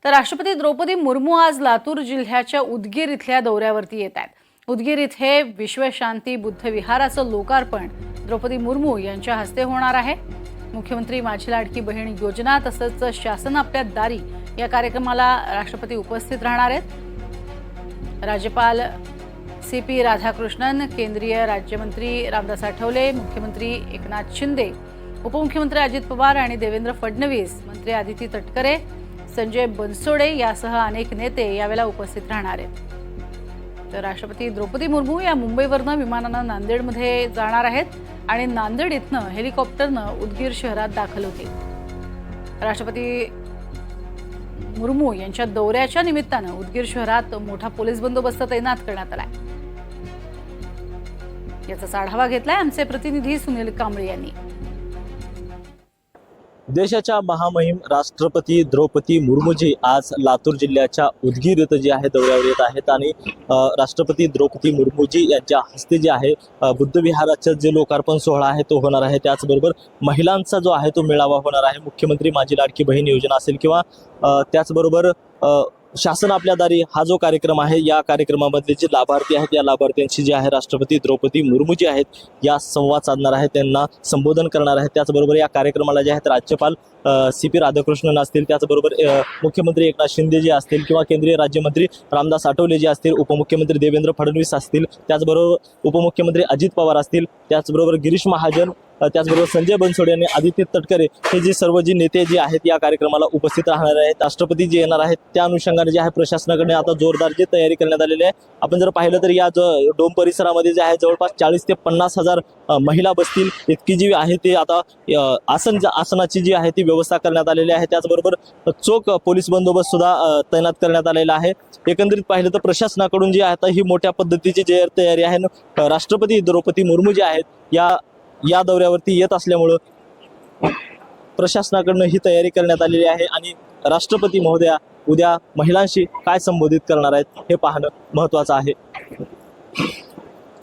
तर राष्ट्रपती द्रौपदी मुर्मू आज लातूर जिल्ह्याच्या उदगीर इथल्या दौऱ्यावरती येत आहेत। उदगीर इथे विश्वशांती बुद्ध विहाराचं लोकार्पण द्रौपदी मुर्मू यांच्या हस्ते होणार आहे। मुख्यमंत्री माझी लाडकी बहीण योजना तसंच शासन आपल्या दारी या कार्यक्रमाला राष्ट्रपती उपस्थित राहणार आहेत। राज्यपाल CP राधाकृष्णन, केंद्रीय राज्यमंत्री रामदास आठवले, मुख्यमंत्री एकनाथ शिंदे, उपमुख्यमंत्री अजित पवार आणि देवेंद्र फडणवीस, मंत्री आदिती तटकरे, संजय बनसोडे यासह अनेक नेते यावेळेला उपस्थित राहणार आहेत। तर राष्ट्रपती द्रौपदी मुर्मू या मुंबईवरून विमानानं नांदेडमध्ये जाणार आहेत आणि नांदेड इथनं हेलिकॉप्टरनं उदगीर शहरात दाखल होतील। राष्ट्रपती मुर्मू यांच्या दौऱ्याच्या निमित्तानं उदगीर शहरात मोठा पोलीस बंदोबस्त तैनात करण्यात आलाय। याचा आढावा घेतलाय आमचे प्रतिनिधी सुनील कांबळे यांनी। देशाच्या महामहिम राष्ट्रपती द्रौपदी मुर्मूजी आज लातूर जिल्ह्याच्या उदगीर इथं जे आहे दौऱ्यावर येत आहेत आणि राष्ट्रपती द्रौपदी मुर्मूजी यांच्या हस्ते जे आहे बुद्ध विहाराचा जे लोकार्पण सोहळा आहे तो होणार आहे। त्याचबरोबर महिलांचा जो आहे तो मेळावा होणार आहे। मुख्यमंत्री माझी लाडकी बहीण योजना असेल किंवा त्याचबरोबर शासन आपल्या दारी हा जो कार्यक्रम आहे या कार्यक्रमामध्ये जे लाभार्थी आहेत या लाभार्थ्यांशी जे आहे राष्ट्रपती द्रौपदी मुर्मू जी आहेत या संवाद साधणार आहेत, त्यांना संबोधन करणार आहेत। त्याचबरोबर या कार्यक्रमाला जे आहेत राज्यपाल CP राधाकृष्णन असतील, त्याचबरोबर मुख्यमंत्री एकनाथ शिंदे जे असतील किंवा केंद्रीय राज्यमंत्री रामदास आठवले जे असतील, उपमुख्यमंत्री देवेंद्र फडणवीस असतील, त्याचबरोबर उपमुख्यमंत्री अजित पवार असतील, त्याचबरोबर गिरीश महाजन, त्याचबरोबर संजय बनसोडे आणि आदित्य तटकरे हे जे सर्व जे नेते जे आहेत या कार्यक्रमाला उपस्थित राहणार आहेत। राष्ट्रपती जे येणार आहेत त्या अनुषंगाने जे आहे प्रशासनाकडे आता जोरदार जी तयारी करण्यात आलेली आहे। आपण जर पाहिलं तर या डोम परिसरामध्ये जे आहे जवळपास 40 ते 50 हजार महिला बसतील इतकी जी आहे ते आता आसनाची जी आहे ती व्यवस्था करण्यात आलेली आहे। त्याचबरोबर चोख पोलीस बंदोबस्त सुद्धा तैनात करण्यात आलेला आहे। एकंदरीत पाहिलं तर प्रशासनाकडून जी आता ही मोठ्या पद्धतीची जी तयारी आहे राष्ट्रपती द्रौपदी मुर्मू जे आहेत या दौऱ्यावरती येत असल्यामुळं प्रशासनाकडून ही तयारी करण्यात आलेली आहे आणि राष्ट्रपती महोदया उद्या महिलांशी काय संबोधित करणार आहेत हे पाहणं महत्त्वाचं आहे।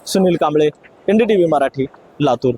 सुनील कांबळे, NDTV मराठी, लातूर।